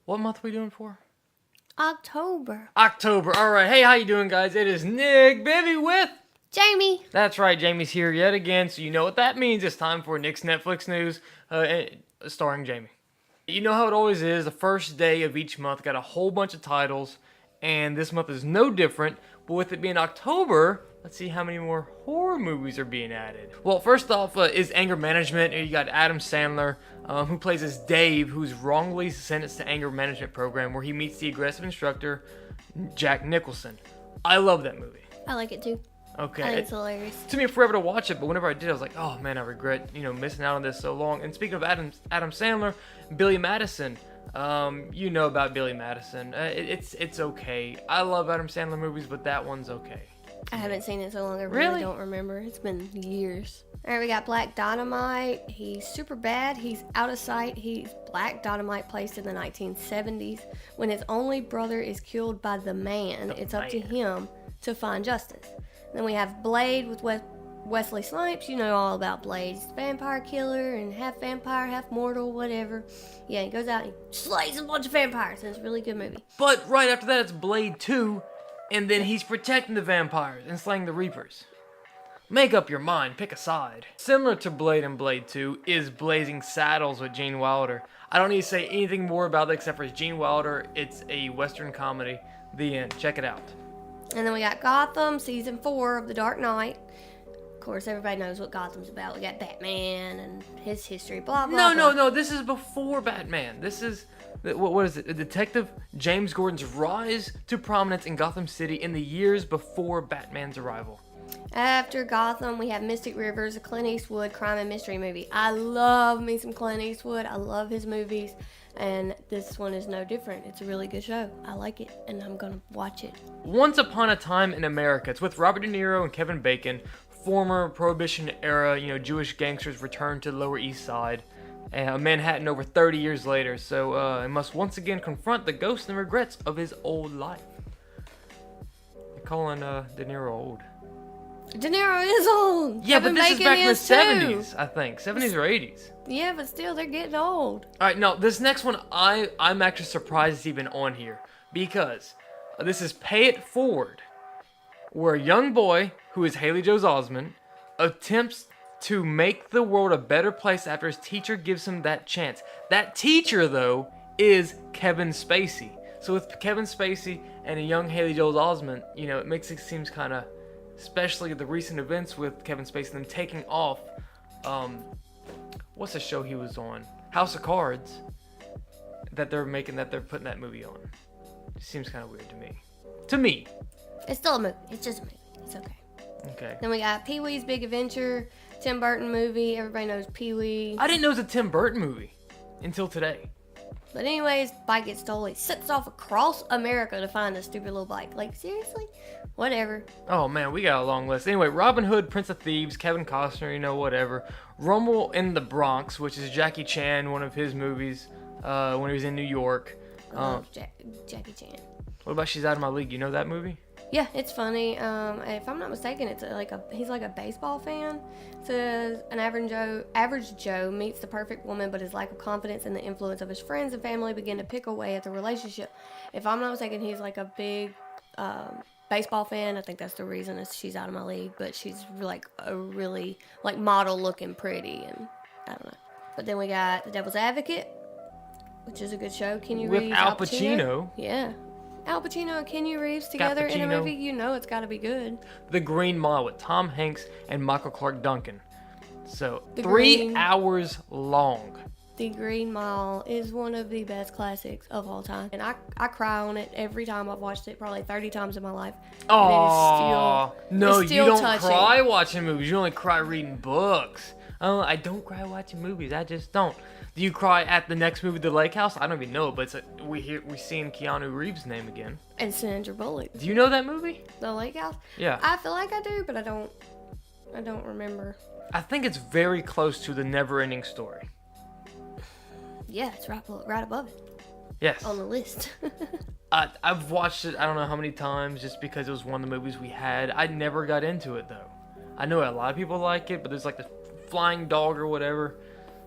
What month are we doing for? October. October. All right. Hey, how you doing, guys? It is Nick Bibbee with... Jamie. That's right. Jamie's here yet again, so you know what that means. It's time for Nick's Netflix news, starring Jamie. You know how it always is. The first day of each month got a whole bunch of titles, and this month is no different. But with it being October, let's see how many more horror movies are being added. Well, first off is Anger Management. You got Adam Sandler, who plays as Dave, who's wrongly sentenced to anger management program, where he meets the aggressive instructor, Jack Nicholson. I love that movie. I like it too. Okay. I think it's hilarious. It took me forever to watch it, but whenever I did, I was like, oh man, I regret, missing out on this so long. And speaking of Adam Sandler, Billy Madison. You know about Billy Madison. It's okay. I love Adam Sandler movies, but that one's okay. I haven't seen it so long, I really don't remember. It's been years. Alright, we got Black Dynamite. He's super bad. He's out of sight. He's Black Dynamite, placed in the 1970s. When his only brother is killed by the man, it's up to him to find justice. Then we have Blade with Wesley Snipes. You know all about Blade. He's a vampire killer and half vampire, half mortal, whatever. Yeah, he goes out and he slays a bunch of vampires, and it's a really good movie. But right after that, it's Blade 2, and then he's protecting the vampires and slaying the Reapers. Make up your mind, pick a side. Similar to Blade and Blade 2 is Blazing Saddles with Gene Wilder. I don't need to say anything more about it except for it's Gene Wilder. It's a Western comedy. The end. Check it out. And then we got Gotham, Season 4 of The Dark Knight. Of course, everybody knows what Gotham's about. We got Batman and his history, blah, blah, blah. No. This is before Batman. This is, what is it? Detective James Gordon's rise to prominence in Gotham City in the years before Batman's arrival. After Gotham, we have Mystic Rivers, a Clint Eastwood crime and mystery movie. I love me some Clint Eastwood. I love his movies. And this one is no different. It's a really good show. I like it, and I'm going to watch it. Once Upon a Time in America. It's with Robert De Niro and Kevin Bacon. Former Prohibition era, Jewish gangsters return to the Lower East Side. Manhattan over 30 years later. So he must once again confront the ghosts and regrets of his old life. They're calling De Niro old. De Niro is old. Yeah, Kevin but this Bacon is back in the too. 70s, I think. 70s or 80s. Yeah, but still, they're getting old. Alright, no, this next one, I'm actually surprised it's even on here. Because this is Pay It Forward, where a young boy, who is Haley Joel Osment, attempts to make the world a better place after his teacher gives him that chance. That teacher, though, is Kevin Spacey. So with Kevin Spacey and a young Haley Joel Osment, it makes it seem kind of... Especially the recent events with Kevin Spacey, them taking off, what's the show he was on? House of Cards, that they're putting that movie on. It seems kind of weird to me. It's still a movie. It's just a movie. It's okay. Okay. Then we got Pee-wee's Big Adventure, Tim Burton movie. Everybody knows Pee-wee. I didn't know it was a Tim Burton movie until today. But anyways, bike gets stolen. He sets off across America to find a stupid little bike. Like, seriously? Whatever. Oh, man, we got a long list. Anyway, Robin Hood, Prince of Thieves, Kevin Costner, whatever. Rumble in the Bronx, which is Jackie Chan, one of his movies, when he was in New York. Jackie Chan. What about She's Out of My League? You know that movie? Yeah, it's funny. If I'm not mistaken, he's like a baseball fan. It says an average Joe meets the perfect woman, but his lack of confidence and the influence of his friends and family begin to pick away at the relationship. If I'm not mistaken, he's like a big baseball fan. I think that's the reason She's Out of My League. But she's like a really like model looking pretty, and I don't know. But then we got The Devil's Advocate, which is a good show. Keanu Reeves, With Al Pacino. Yeah. Al Pacino and Keanu Reeves together in a movie, it's got to be good. The Green Mile with Tom Hanks and Michael Clark Duncan. So, 3 hours long. The Green Mile is one of the best classics of all time. And I cry on it every time. I've watched it probably 30 times in my life. Oh, no, you don't touching. Cry watching movies. You only cry reading books. I don't cry watching movies. I just don't. Do you cry at the next movie, The Lake House? I don't even know, but we seen Keanu Reeves' name again. And Sandra Bullock. Do you know that movie? The Lake House? Yeah. I feel like I do, but I don't remember. I think it's very close to The Never-Ending Story. Yeah, it's right above it. Yes. On the list. I've watched it I don't know how many times just because it was one of the movies we had. I never got into it, though. I know a lot of people like it, but there's like the flying dog or whatever.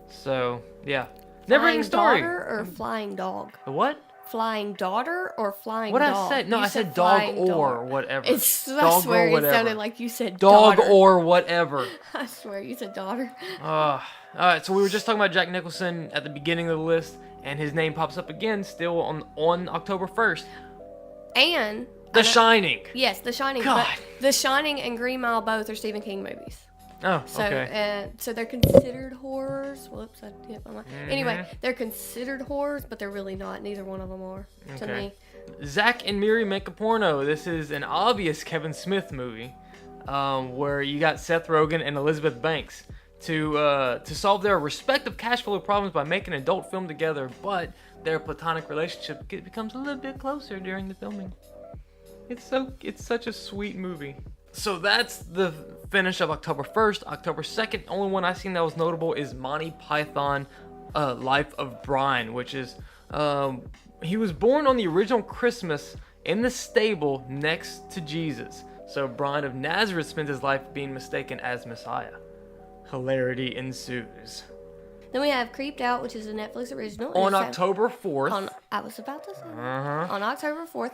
So, yeah. Never-ending story. Daughter or flying dog? The what? Flying daughter or flying What dog? I said? No, You I said dog flying or dog. whatever. I Dog swear or whatever. it sounded like you said Dog daughter. or whatever. I swear you said daughter. All right, so we were just talking about Jack Nicholson at the beginning of the list, and his name pops up again still on October 1st. And The Shining. Yes, The Shining. God. But The Shining and Green Mile both are Stephen King movies. Oh, So, okay. so they're considered horrors. Whoops, I hit my mic. Anyway, they're considered horrors, but they're really not. Neither one of them are to me. Zach and Miri Make a Porno. This is an obvious Kevin Smith movie, where you got Seth Rogen and Elizabeth Banks to solve their respective cash flow problems by making an adult film together, but their platonic relationship becomes a little bit closer during the filming. It's such a sweet movie. So that's the finish of October 1st. October 2nd, only one I've seen that was notable is Monty Python, Life of Brian, which is, he was born on the original Christmas in the stable next to Jesus. So Brian of Nazareth spends his life being mistaken as Messiah. Hilarity ensues. Then we have Creeped Out, which is a Netflix original. On October 4th. I was about to say on October 4th.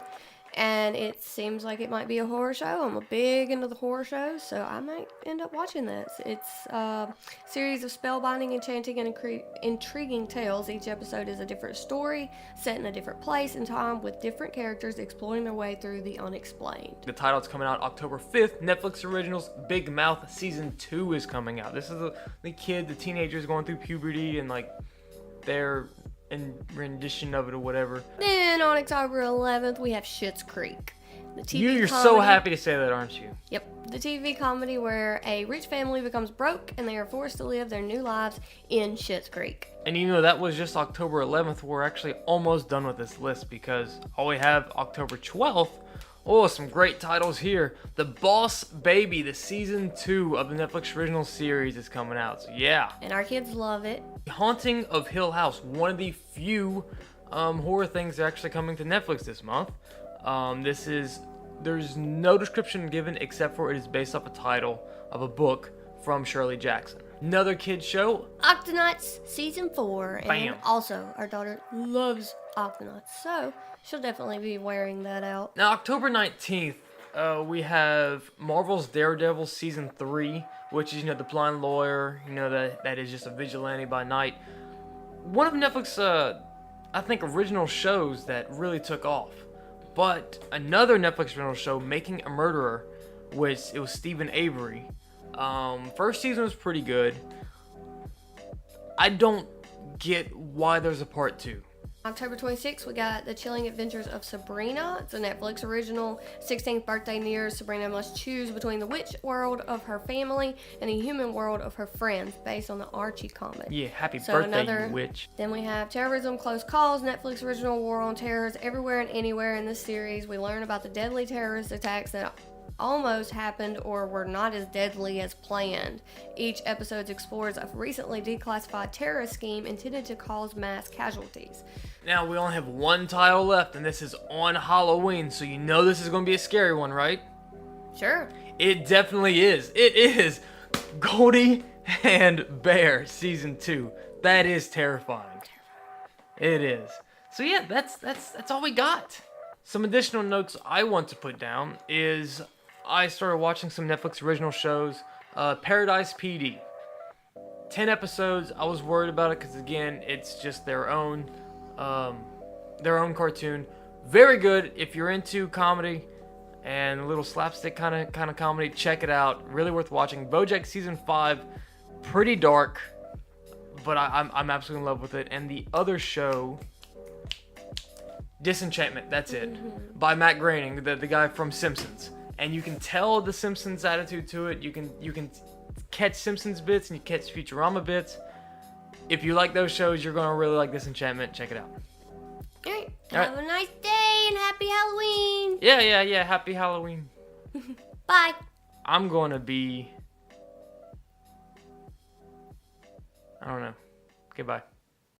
And it seems like it might be a horror show. I'm big into the horror shows, so I might end up watching this. It's a series of spellbinding, enchanting, and intriguing tales. Each episode is a different story, set in a different place and time, with different characters exploring their way through the unexplained. The title's coming out October 5th. Netflix Originals Big Mouth Season 2 is coming out. This is the teenagers going through puberty and like their rendition of it or whatever. Then on October 11th, we have Schitt's Creek. The TV You're comedy. so happy to say that, aren't you? Yep. The TV comedy where a rich family becomes broke and they are forced to live their new lives in Schitt's Creek. And you know, that was just October 11th. We're actually almost done with this list because all we have October 12th. Oh, some great titles here. The Boss Baby, the season 2 of the Netflix original series is coming out. So yeah. And our kids love it. Haunting of Hill House, one of the few horror things that are actually coming to Netflix this month. There's no description given except for it is based off a title of a book from Shirley Jackson. Another kids show. Octonauts season 4. Bam. And also, our daughter loves Octonauts, so she'll definitely be wearing that out. Now, October 19th, we have Marvel's Daredevil season 3, which is, the blind lawyer, that is just a vigilante by night. One of Netflix, I think, original shows that really took off. But another Netflix original show, Making a Murderer, which it was Stephen Avery. First season was pretty good. I don't get why there's a part 2. October 26th, we got The Chilling Adventures of Sabrina. It's a Netflix original. 16th birthday nears. Sabrina must choose between the witch world of her family and the human world of her friends, based on the Archie comic. Yeah, happy birthday, you witch. Then we have Terrorism Close Calls, Netflix original War on Terrors. Everywhere and anywhere in this series, we learn about the deadly terrorist attacks that almost happened or were not as deadly as planned. Each episode explores a recently declassified terrorist scheme intended to cause mass casualties. Now we only have one title left, and this is on Halloween, so you know this is going to be a scary one, right? Sure. It definitely is. It is Goldie and Bear season 2. That is terrifying. It is. So yeah, that's all we got. Some additional notes I want to put down is I started watching some Netflix original shows. Paradise PD. 10 episodes. I was worried about it because, again, it's just their own cartoon. Very good if you're into comedy and a little slapstick kind of comedy. Check it out. Really worth watching. BoJack season 5, pretty dark, but I'm absolutely in love with it. And the other show, Disenchantment. That's it, by Matt Groening, the guy from Simpsons. And you can tell the Simpsons attitude to it. You can catch Simpsons bits and you catch Futurama bits. If you like those shows, you're going to really like Disenchantment. Check it out. All right. Have a nice day and happy Halloween. Yeah. Happy Halloween. Bye. I'm going to be... I don't know. Goodbye.